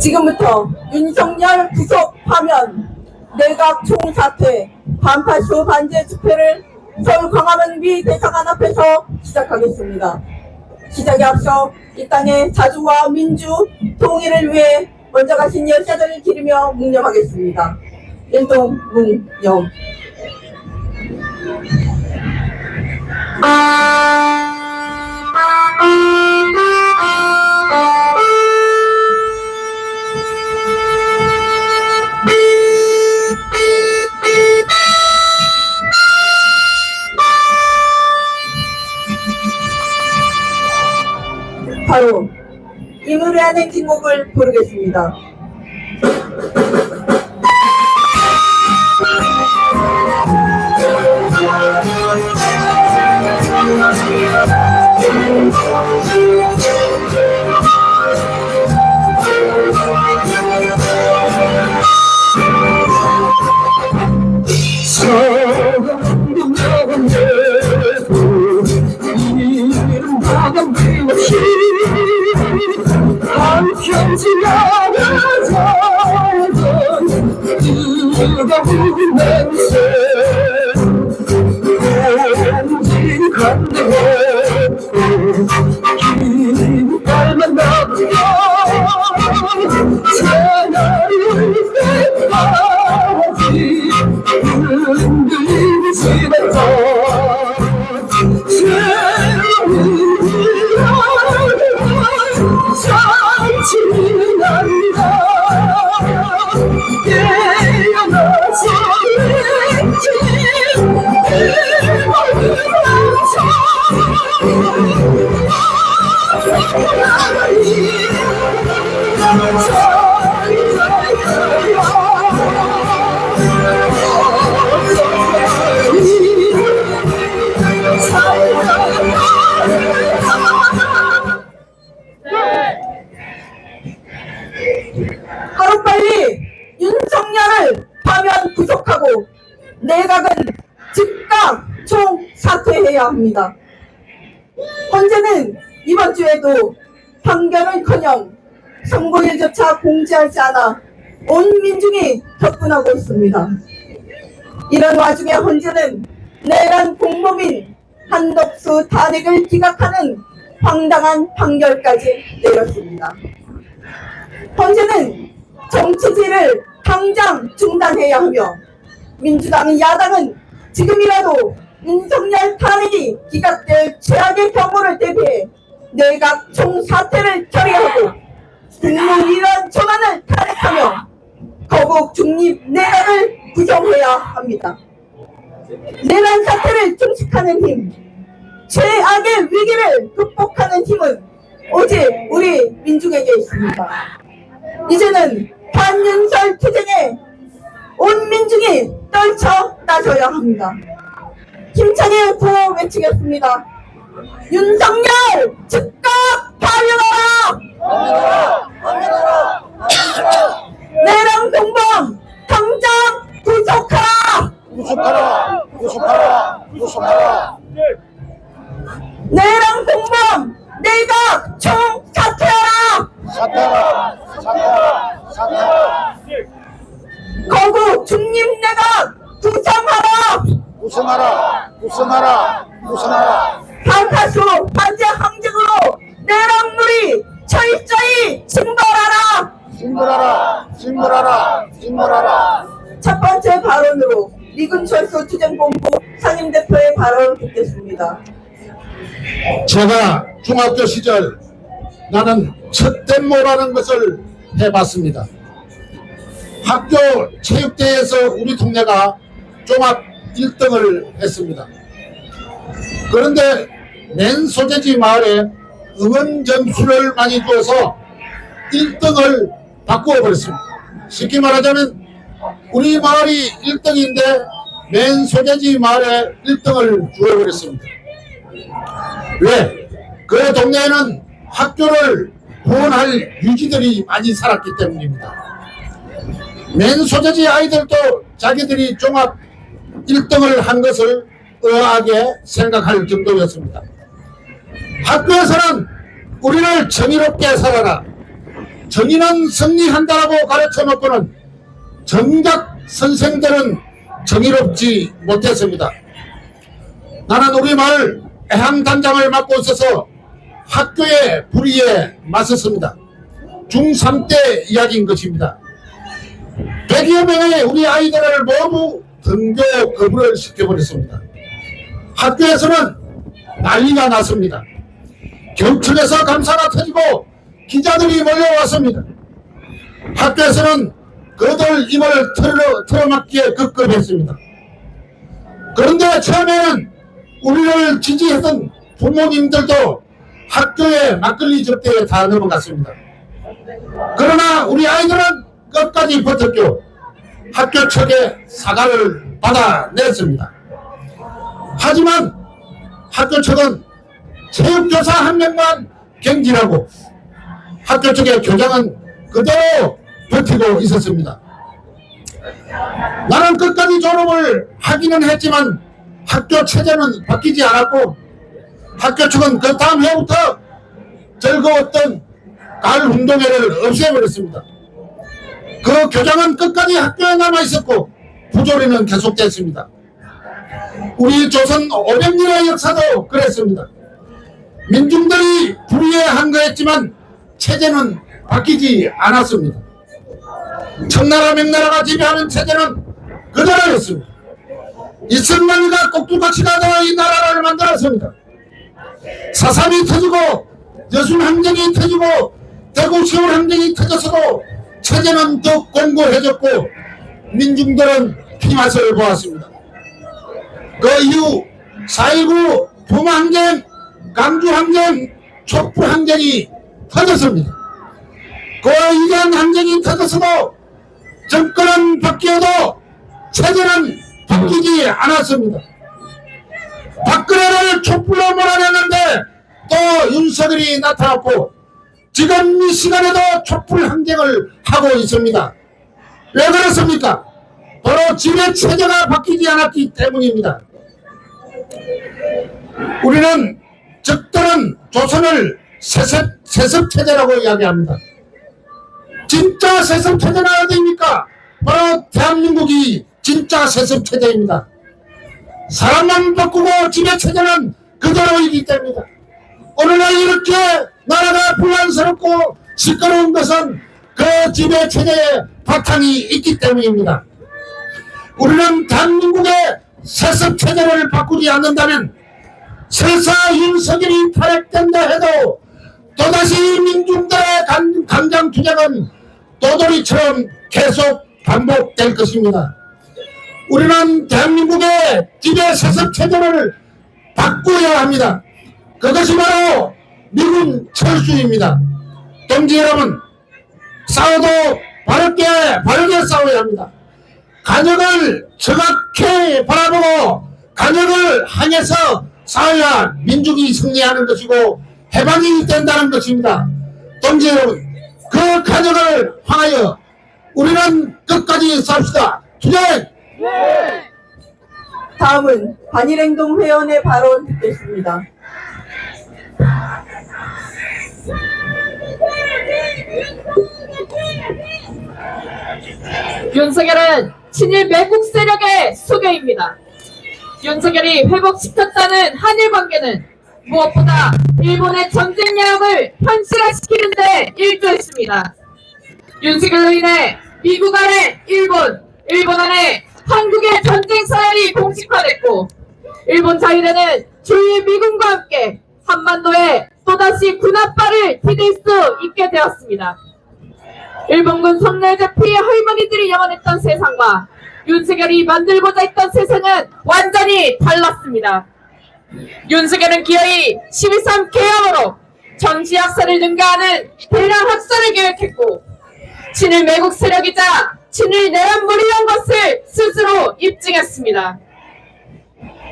지금부터 윤석열 구속 파면, 내각 총사퇴, 반파쇼 반제 집회를 서울 광화문 미 대사관 앞에서 시작하겠습니다. 시작에 앞서 이 땅의 자주와 민주, 통일을 위해 먼저 가신 열사들을 기리며 묵념하겠습니다. 일동 묵념. 바로 이 노래 안의 뒷곡을 부르겠습니다. 한평 지나가던 뜨거운 냄새 온진 간대에 긴 발만 나쁘면 새날일 때까지 흔들리지만 지난다 깨어나서 왠지 하루빨리 윤석열을 파면 구속하고 내각은 즉각 총사퇴해야 합니다. 헌재는 이번 주에도 판결은커녕 선고일조차 공지하지 않아 온 민중이 격분하고 있습니다. 이런 와중에 헌재는 내란 공범인 한덕수 탄핵을 기각하는 황당한 판결까지 내렸습니다. 헌재는 정치질을 당장 중단해야 하며 민주당 야당은 지금이라도 윤석열 탄핵이 기각될 최악의 경우를 대비해 내각 총사퇴를 처리하고 국무위원 전환을 탄핵하며 거국 중립 내각을 구성해야 합니다. 내란 사태를 종식하는 힘, 최악의 위기를 극복하는 힘은 오직 우리 민중에게 있습니다. 이제는 반윤설 투쟁에 온 민중이 떨쳐 나서야 합니다. 힘차게 구호 외치겠습니다. 윤석열 즉각 파면하라! 내란 공범 당장 구속하라! 구속하라! 내란 공범 내각 총사퇴하라! 사퇴하라! 거국 중립내각 구성하라! 반파쇼 반제 항쟁으로 내란물이 철저히 징벌하라! 첫 번째 발언으로 리근철수 투쟁본부 상임대표의 발언을 듣겠습니다. 제가 중학교 시절 나는 첫 댐모라는 것을 해봤습니다. 학교 체육대회에서 우리 동네가 종합 1등을 했습니다. 그런데 맨소재지 마을에 응원 점수를 많이 주어서 1등을 바꾸어 버렸습니다. 쉽게 말하자면 우리 마을이 1등인데 맨소재지 마을에 1등을 주어버렸습니다. 왜? 그 동네에는 학교를 후원할 유지들이 많이 살았기 때문입니다. 맨소재지 아이들도 자기들이 종합 1등을 한 것을 의아하게 생각할 정도였습니다. 학교에서는 우리를 정의롭게 살아라, 정의는 승리한다라고 가르쳐 놓고는 정작 선생들은 정의롭지 못했습니다. 나는 우리 마을 애항단장을 맡고 있어서 학교의 불의에 맞섰습니다. 중3 때 이야기인 것입니다. 100여 명의 우리 아이들을 모두 등교 거부를 시켜버렸습니다. 학교에서는 난리가 났습니다. 경찰에서 감사가 터지고 기자들이 몰려왔습니다. 학교에서는 그들 입을 틀어막기에 급급했습니다. 그런데 처음에는 우리를 지지했던 부모님들도 학교에 막걸리 접대에 다 넘어갔습니다. 그러나 우리 아이들은 끝까지 버텼고 학교 측에 사과를 받아냈습니다. 하지만 학교 측은 체육교사 한 명만 경질하고 학교 측의 교장은 그대로 버티고 있었습니다. 나는 끝까지 졸업을 하기는 했지만 학교 체제는 바뀌지 않았고 학교 측은 그 다음 해부터 즐거웠던 가을 운동회를 없애버렸습니다. 그 교장은 끝까지 학교에 남아있었고 부조리는 계속됐습니다. 우리 조선 500년의 역사도 그랬습니다. 민중들이 불의에 거했지만 체제는 바뀌지 않았습니다. 청나라 명나라가 지배하는 체제는 그대로였습니다. 이승만이가 꼭두같이 가서 이 나라를 만들었습니다. 4.3이 터지고 여순항쟁이 터지고 대구 세월항쟁이 터져서도 체제는 더 공고해졌고 민중들은 피맛을 보았습니다. 그 이후 4.19 봉항쟁, 강주항쟁, 촛불항쟁이 터졌습니다. 그 이전 항쟁이 터져서도 정권은 바뀌어도 체제는 바뀌지 않았습니다. 박근혜를 촛불로 몰아냈는데 또 윤석열이 나타났고 지금 이 시간에도 촛불 항쟁을 하고 있습니다. 왜 그렇습니까? 바로 지배 체제가 바뀌지 않았기 때문입니다. 우리는 적들은 조선을 세습 체제라고 이야기합니다. 진짜 세습 체제는 어디입니까? 바로 대한민국이 진짜 세습 체제입니다. 사람만 바꾸고 지배 체제는 그대로이기 때문이다. 오늘날 이렇게 나라가 불안스럽고 시끄러운 것은 그 지배 체제의 바탕이 있기 때문입니다. 우리는 대한민국의 세습 체제를 바꾸지 않는다면 설사 윤석열이 탄핵된다 해도 또다시 민중들의 간장 투쟁은 도돌이처럼 계속 반복될 것입니다. 우리는 대한민국의 지배 세습 체제를 바꾸어야 합니다. 그것이 바로 미군 철수입니다. 동지 여러분, 싸워도 바르게 싸워야 합니다. 간역을 정확히 바라보고 간역을 향해서 싸워야 민족이 승리하는 것이고 해방이 된다는 것입니다. 동지 여러분, 그 간역을 향하여 우리는 끝까지 싸웁시다. 투쟁! 다음은 반일행동회원의 발언 듣겠습니다. 윤석열은 친일 매국 세력의 수괴입니다. 윤석열이 회복시켰다는 한일 관계는 무엇보다 일본의 전쟁 야욕을 현실화시키는 데 일조했습니다. 윤석열로 인해 미국 안에 일본 안에 한국의 전쟁 서열이 공식화됐고 일본 자위대는 주일 미군과 함께 한반도에 또다시 군합발을 디딜 수 있게 되었습니다. 일본군 성내제 피해 할머니들이 영원했던 세상과 윤석열이 만들고자 했던 세상은 완전히 달랐습니다. 윤석열은 기어이 12.3 개혁으로 정치 학살을 능가하는 대량 학살을 계획했고 친일 매국 세력이자 친일 내란물이란 것을 스스로 입증했습니다.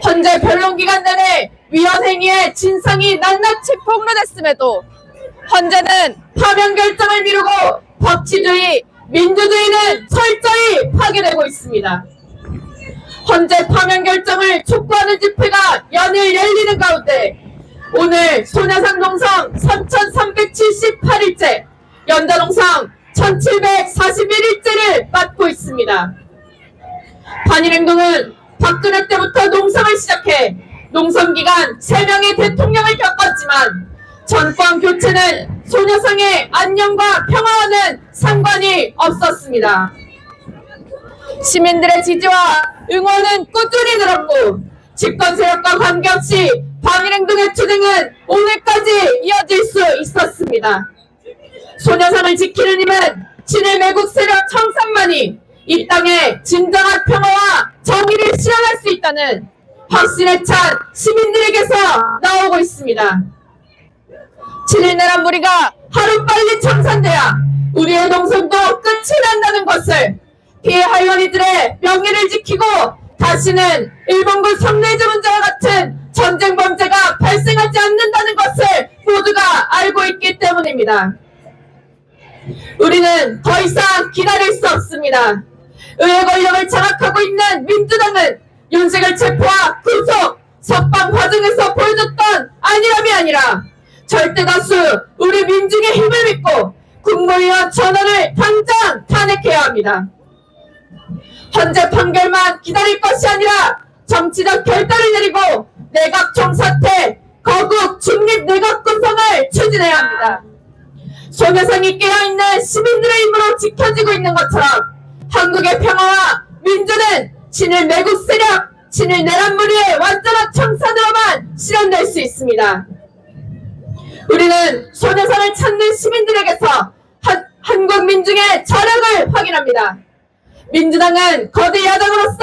현재 변론기간 내내 위헌행위의 진상이 낱낱이 폭로됐음에도 현재는 파면 결정을 미루고 법치주의, 민주주의는 철저히 파괴되고 있습니다. 현재 파면 결정을 촉구하는 집회가 연일 열리는 가운데 오늘 소녀상 농성 3,378일째, 연자농성 1,741일째를 맞고 있습니다. 반일행동은 박근혜 때부터 농성을 시작해 농성기간 3명의 대통령을 겪었지만 정권 교체는 소녀상의 안녕과 평화와는 상관이 없었습니다. 시민들의 지지와 응원은 꾸준히 늘었고 집권 세력과 관계없이 반일행동의 투쟁은 오늘까지 이어질 수 있었습니다. 소녀상을 지키는 힘은 친일 매국 세력 청산만이 이 땅에 진정한 평화와 정의를 실현할 수 있다는 확신에 찬 시민들에게서 나오고 있습니다. 친일내란 무리가 하루빨리 청산돼야 우리의 농성도 끝이 난다는 것을, 피해 할머니들의 명예를 지키고 다시는 일본군 성내제 문제와 같은 전쟁 범죄가 발생하지 않는다는 것을 모두가 알고 있기 때문입니다. 우리는 더 이상 기다릴 수 없습니다. 의회 권력을 장악하고 있는 민주당은 윤석열 체포와 구속, 석방 과정에서 보여줬던 안일함이 아니라 절대 다수 우리 민중의 힘을 믿고 국무위원 전원을 당장 탄핵해야 합니다. 헌재 판결만 기다릴 것이 아니라 정치적 결단을 내리고 내각 총사퇴, 거국 중립 내각 구성을 추진해야 합니다. 소녀상이 깨어있는 시민들의 힘으로 지켜지고 있는 것처럼 한국의 평화와 민주는 친일 매국 세력, 친일 내란 무리의 완전한 청산으로만 실현될 수 있습니다. 우리는 소녀상을 찾는 시민들에게서 한국 민중의 저력을 확인합니다. 민주당은 거대 야당으로서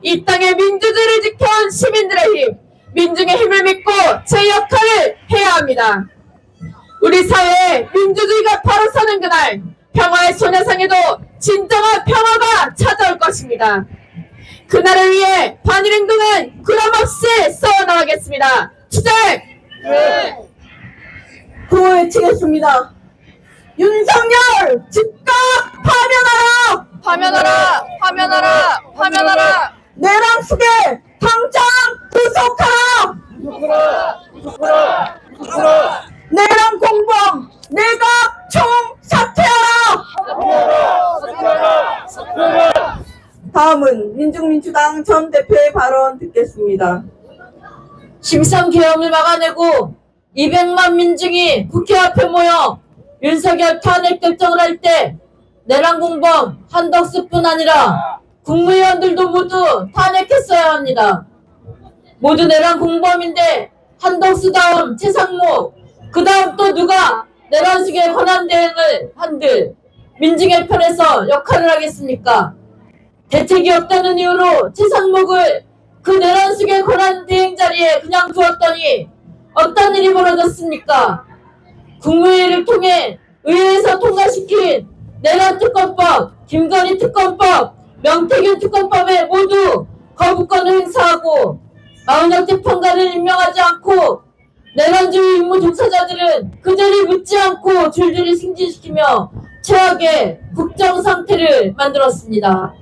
이 땅의 민주주의를 지켜온 시민들의 힘, 민중의 힘을 믿고 제 역할을 해야 합니다. 우리 사회에 민주주의가 바로 서는 그날, 평화의 소녀상에도 진정한 평화가 찾아올 것입니다. 그날을 위해 반일행동은 구람없이 써나가겠습니다. 투쟁! 구호 외치겠습니다. 윤석열 즉각 파면하라! 파면하라! 파면하라! 파면하라! 내란 수계 당장 구속하라! 내란 공범 내각 총사퇴하라! 다음은 민중민주당 전 대표의 발언 듣겠습니다. 심상 계엄을 막아내고 200만 민중이 국회 앞에 모여 윤석열 탄핵 결정을 할 때 내란 공범 한덕수뿐 아니라 국무위원들도 모두 탄핵했어야 합니다. 모두 내란 공범인데 한덕수 다음 최상목, 그 다음 또 누가 내란 수계 권한 대행을 한들 민중의 편에서 역할을 하겠습니까? 대책이 없다는 이유로 최상목을 그 내란 수계 권한 대행 자리에 그냥 두었더니 어떤 일이 벌어졌습니까? 국무회의를 통해 의회에서 통과시킨 내란 특검법, 김건희 특검법, 명태균 특검법에 모두 거부권을 행사하고 마흔역 재판관을 임명하지 않고 내란주의 임무 종사자들은 그 자리 묻지 않고 줄줄이 승진시키며 최악의 국정 상태를 만들었습니다.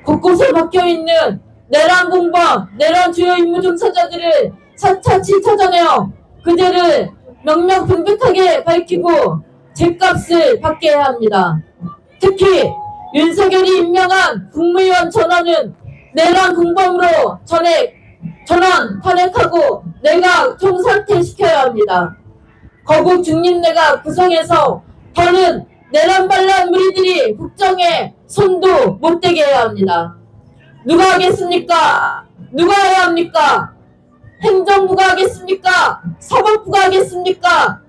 곳곳에 박혀있는 내란 공범, 내란 주요 임무 종사자들을 차차치 찾아내어 그들을 명명분백하게 밝히고 죗값을 받게 해야 합니다. 특히 윤석열이 임명한 국무위원 전원은 내란 공범으로 전원 탄핵하고 내각 총사퇴시켜야 합니다. 거국 중립내각 구성해서 더는 내란 반란 무리들이 국정에 손도 못 대게 해야 합니다. 누가 하겠습니까? 누가 해야 합니까? 행정부가 하겠습니까? 사법부가 하겠습니까?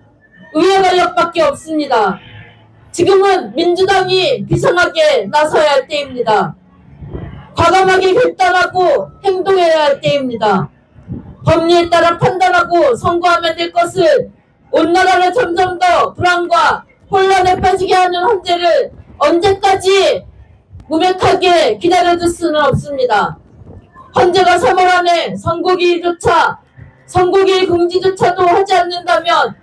의회 권력밖에 없습니다. 지금은 민주당이 비상하게 나서야 할 때입니다. 과감하게 결단하고 행동해야 할 때입니다. 법리에 따라 판단하고 선고하면 될 것을 온 나라를 점점 더 불안과 혼란에 빠지게 하는 헌재를 언제까지 무력하게 기다려줄 수는 없습니다. 헌재가 3월 안에 선고기일 공지조차도 하지 않는다면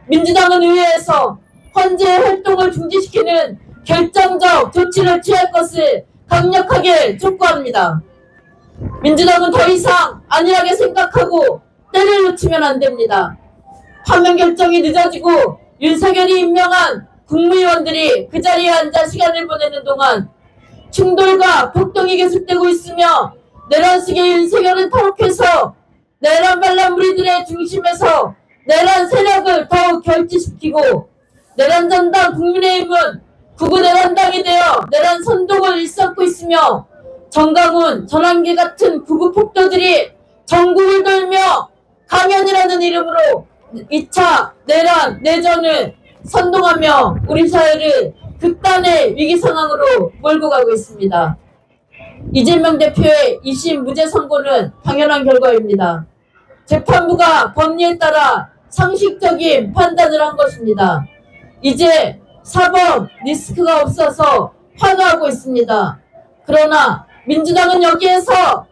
민주당은 의회에서 헌재의 활동을 중지시키는 결정적 조치를 취할 것을 강력하게 촉구합니다. 민주당은 더 이상 안일하게 생각하고 때를 놓치면 안 됩니다. 파면 결정이 늦어지고 윤석열이 임명한 국무위원들이 그 자리에 앉아 시간을 보내는 동안 충돌과 폭동이 계속되고 있으며 내란 속의 윤석열은 탈옥해서 내란 반란 무리들의 중심에서 내란 세력을 더욱 결집시키고 내란 전당 국민의힘은 구구 내란당이 되어 내란 선동을 일삼고 있으며 정강훈, 전환기 같은 구구 폭도들이 전국을 돌며 강연이라는 이름으로 2차 내란 내전을 선동하며 우리 사회를 극단의 위기 상황으로 몰고 가고 있습니다. 이재명 대표의 2심 무죄 선고는 당연한 결과입니다. 재판부가 법리에 따라 상식적인 판단을 한 것입니다. 이제 사법 리스크가 없어서 환호하고 있습니다. 그러나 민주당은 여기에서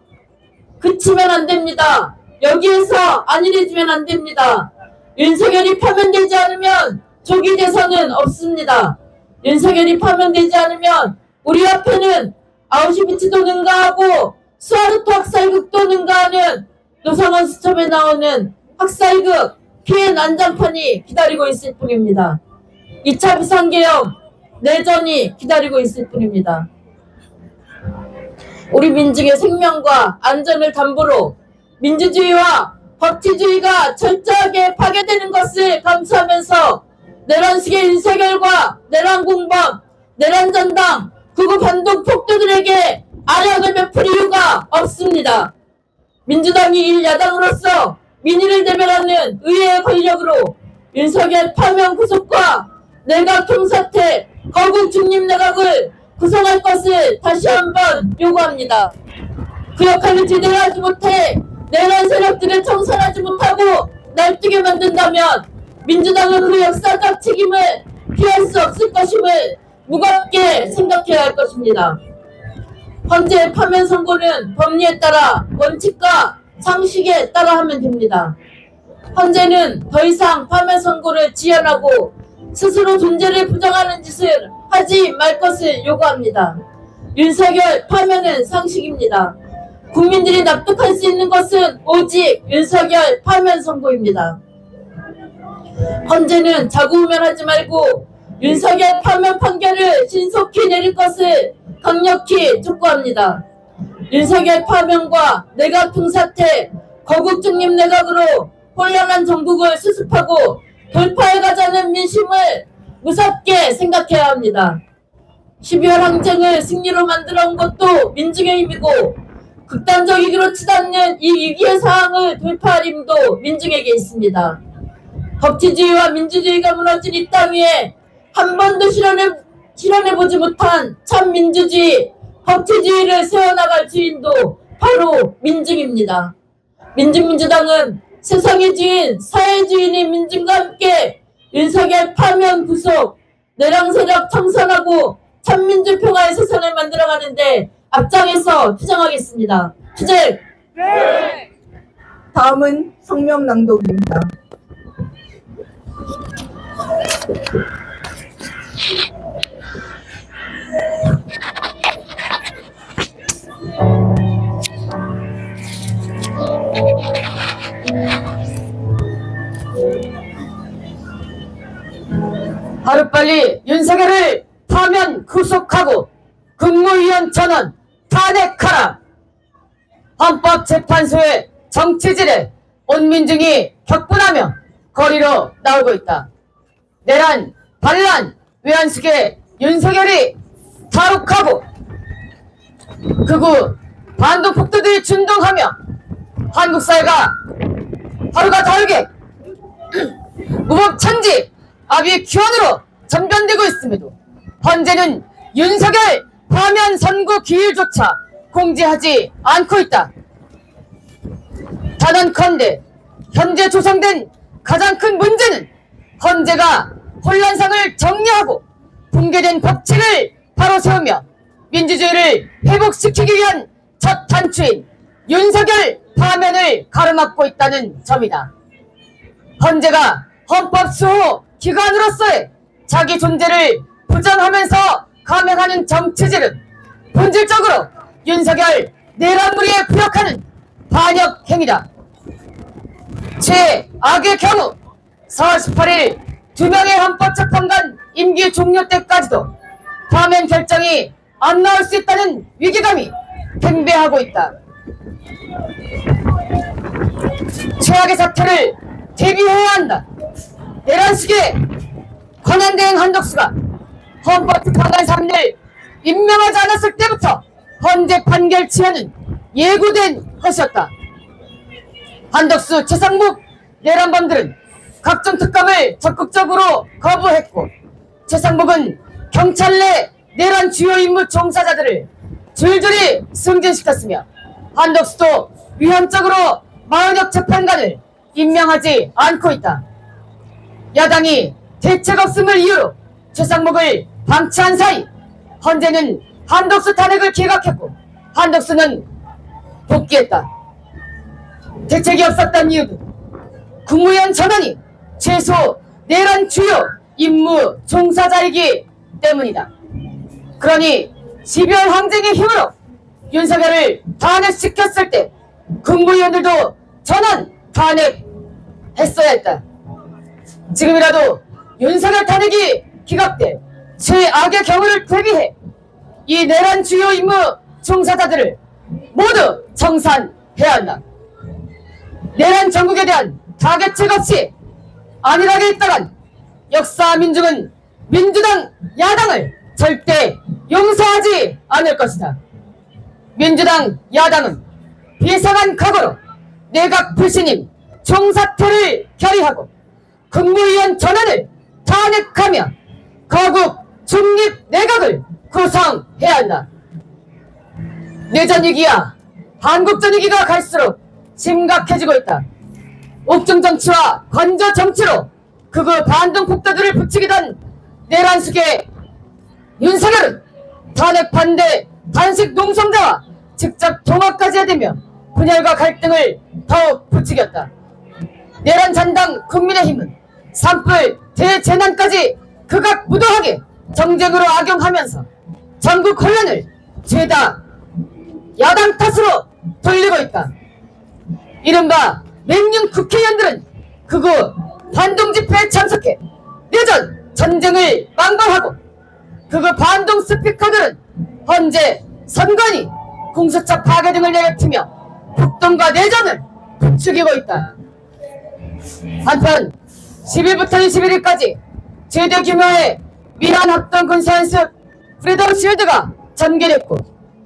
그치면 안 됩니다. 여기에서 안일해지면 안 됩니다. 윤석열이 파면되지 않으면 조기 대선은 없습니다. 윤석열이 파면되지 않으면 우리 앞에는 아우슈비츠도 능가하고 스와르토 학살극도 능가하는 노상원 수첩에 나오는 학살극 피해 난장판이 기다리고 있을 뿐입니다. 2차 비상계엄 내전이 기다리고 있을 뿐입니다. 우리 민중의 생명과 안전을 담보로 민주주의와 법치주의가 철저하게 파괴되는 것을 감수하면서 내란식의 윤석열과 내란공범, 내란전당, 구구 반동 폭도들에게 아량을 베풀 이유가 없습니다. 민주당이 1야당으로서 민의를 대변하는 의회의 권력으로 윤석열 파면 구속과 내각 총사퇴, 거국 중립 내각을 구성할 것을 다시 한번 요구합니다. 그 역할을 제대로 하지 못해 내란 세력들을 청산하지 못하고 날뛰게 만든다면 민주당은 그 역사적 책임을 피할 수 없을 것임을 무겁게 생각해야 할 것입니다. 헌재 파면 선고는 법리에 따라 원칙과 상식에 따라 하면 됩니다. 헌재는 더 이상 파면 선고를 지연하고 스스로 존재를 부정하는 짓을 하지 말 것을 요구합니다. 윤석열 파면은 상식입니다. 국민들이 납득할 수 있는 것은 오직 윤석열 파면 선고입니다. 헌재는 자구우면하지 말고 윤석열 파면 판결을 신속히 내릴 것을 강력히 촉구합니다. 윤석열 파면과 내각 통사퇴, 거국 중립 내각으로 혼란한 전국을 수습하고 돌파해가자는 민심을 무섭게 생각해야 합니다. 12월 항쟁을 승리로 만들어 온 것도 민중의 힘이고 극단적이기로 치닫는 이 위기의 상황을 돌파할 힘도 민중에게 있습니다. 법치주의와 민주주의가 무너진 이 땅 위에 한 번도 실현해보지 못한 참 민주주의, 법치주의를 세워나갈 주인도 바로 민중입니다. 민중민주당은 세상의 주인, 사회의 주인인 민중과 함께 윤석열 파면 구속, 내랑 세력 청산하고 참민주 평화의 세상을 만들어가는데 앞장에서 투쟁하겠습니다. 투쟁! 다음은 성명 낭독입니다. 하루빨리 윤석열을 파면 구속하고 국무위원 전원 탄핵하라. 헌법재판소의 정치질에 온 민중이 격분하며 거리로 나오고 있다. 내란, 반란, 외환수계 윤석열이 탈옥하고 극우 반동폭도들이 준동하며 한국 사회가 하루가 다르게 무법천지 아비규환으로 전변되고 있음에도 헌재는 윤석열 파면 선고 기일조차 공지하지 않고 있다. 단언컨대 현재 조성된 가장 큰 문제는 헌재가 혼란상을 정리하고 붕괴된 법칙을 바로 세우며 민주주의를 회복시키기 위한 첫 단추인 윤석열 파면을 가로막고 있다는 점이다. 헌재가 헌법수호 기관으로서의 자기 존재를 부정하면서 감행하는 정치질은 본질적으로 윤석열 내란무리에 부역하는 반역 행위다. 최악의 경우 4월 18일 2명의 헌법재판관 임기 종료 때까지도 파면 결정이 안 나올 수 있다는 위기감이 팽배하고 있다. 최악의 사태를 대비해야 한다. 내란식의 권한대행 한덕수가 헌법재판관 3일 임명하지 않았을 때부터 헌재 판결 취하는 예고된 것이었다. 한덕수, 최상목 내란범들은 각종 특감을 적극적으로 거부했고, 최상목은 경찰 내 내란 주요 임무 종사자들을 줄줄이 승진시켰으며, 한덕수도 위헌적으로 마은혁 재판관을 임명하지 않고 있다. 야당이 대책 없음을 이유로 최상목을 방치한 사이 헌재는 한덕수 탄핵을 기각했고, 한덕수는 복귀했다. 대책이 없었던 이유도 국무위원 전원이 최소 내란 주요 임무 종사자이기 때문이다. 그러니 12월 항쟁의 힘으로 윤석열을 탄핵시켰을 때 국무위원들도 전원 탄핵했어야 했다. 지금이라도 윤석열 탄핵이 기각돼 최악의 경우를 대비해 이 내란 주요 임무 종사자들을 모두 청산해야 한다. 내란 정국에 대한 타겟책 없이 안일하게 있다간 역사 민중은 민주당 야당을 절대 용서하지 않을 것이다. 민주당 야당은 비상한 각오로 내각 불신임 총사퇴를 결의하고 국무위원 전원을 탄핵하며 거국 중립 내각을 구성해야 한다. 내전 위기야 한국전 위기가 갈수록 심각해지고 있다. 옥중 정치와 건저 정치로 극우 반동 폭도들을 부추기던 내란숙의 윤석열은 탄핵 반대 단식 농성자와 직접 통합까지 해대며 분열과 갈등을 더욱 부추겼다. 내란 잔당 국민의힘은 산불 대재난까지 극악무도하게 정쟁으로 악용하면서 전국 혼란을 죄다 야당 탓으로 돌리고 있다. 이른바 맹령 국회의원들은 극우 반동 집회에 참석해 내전 전쟁을 망발하고 극우 반동 스피커들은 헌재 선관위 공수처 파괴 등을 내뱉으며 폭동과 내전을 부추기고 있다. 한편 10일부터 21일까지 최대 규모의 미란 합동 군사연습 프리덤 쉴드가 전개됐고,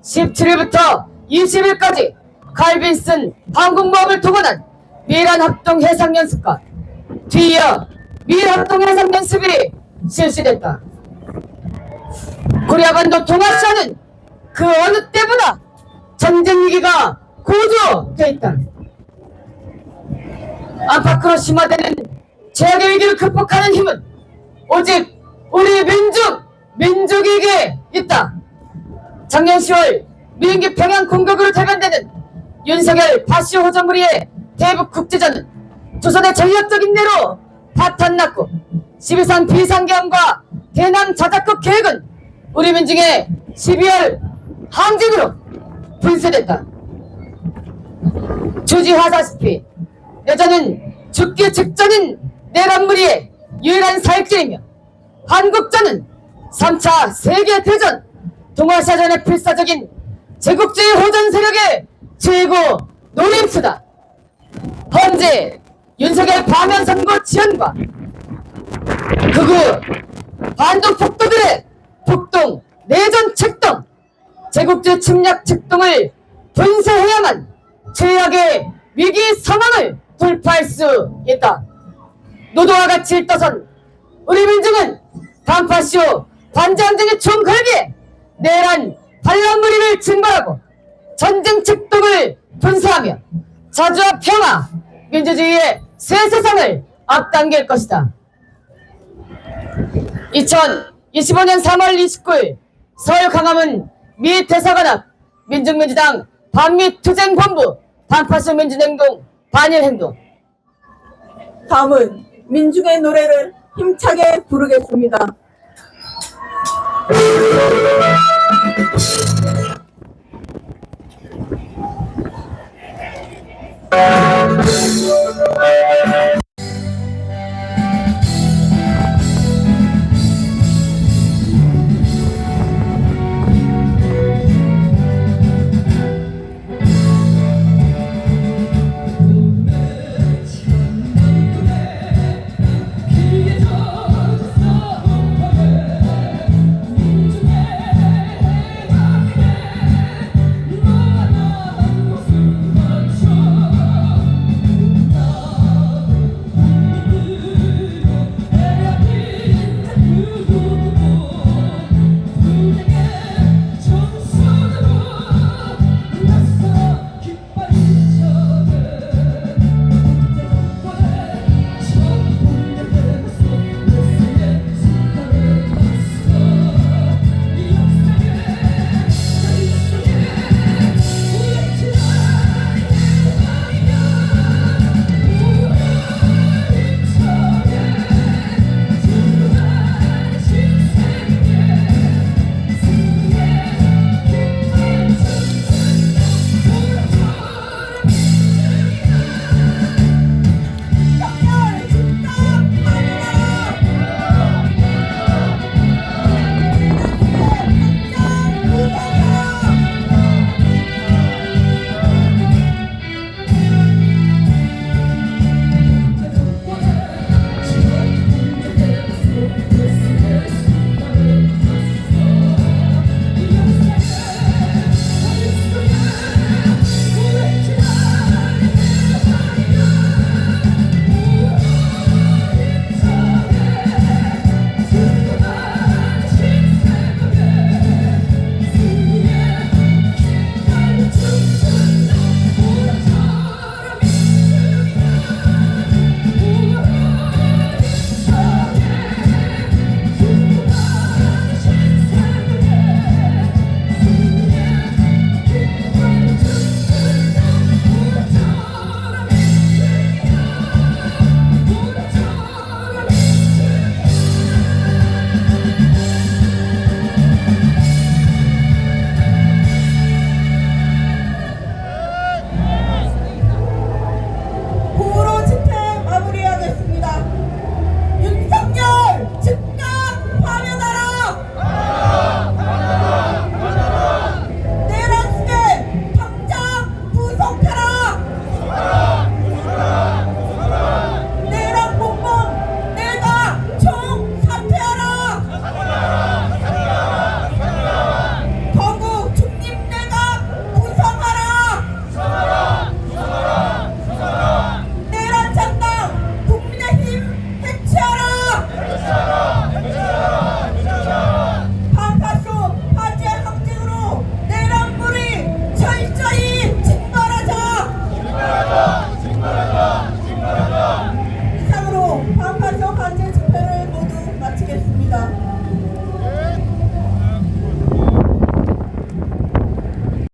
17일부터 20일까지 칼빈슨 항공모함을 동원한 미란 합동 해상연습과 뒤이어 미란 합동 해상연습이 실시됐다. 코리아반도 동아시아는 그 어느 때보다 전쟁 위기가 고조돼 있다. 안팎으로 심화되는 최악의 위기를 극복하는 힘은 오직 우리 민족에게 있다. 작년 10월 미인기 평양 공격으로 대변되는 윤석열 파시오 호전무리의 대북 국제전은 조선의 전략적인 내로 파탄났고, 12선 비상계엄과 대남 자작극 계획은 우리 민중의 12월 항쟁으로 분쇄됐다. 주지하다시피 여자는 죽기 직전인 내란무리의 유일한 사익제이며, 한국전은 3차 세계대전 동아시아전의 필사적인 제국주의 호전 세력의 최고 노림수다. 헌재 윤석열 파면 선거 지연과 극우 반동 폭도들의 폭동 내전 책동 제국주의 침략 책동을 분쇄해야만 최악의 위기 상황을 돌파할 수 있다. 노도와 같이 일떠선 우리 민중은 반파시오 반장쟁의 총걸기에 내란 반란무리를 증발하고 전쟁 책동을 분쇄하며 자주와 평화, 민주주의의 새 세상을 앞당길 것이다. 2025년 3월 29일 서울 강화문 미 대사관 앞 민중민주당 반미투쟁본부 반파시오 민주행동 반일행동. 다음은 민중의 노래를 힘차게 부르겠습니다.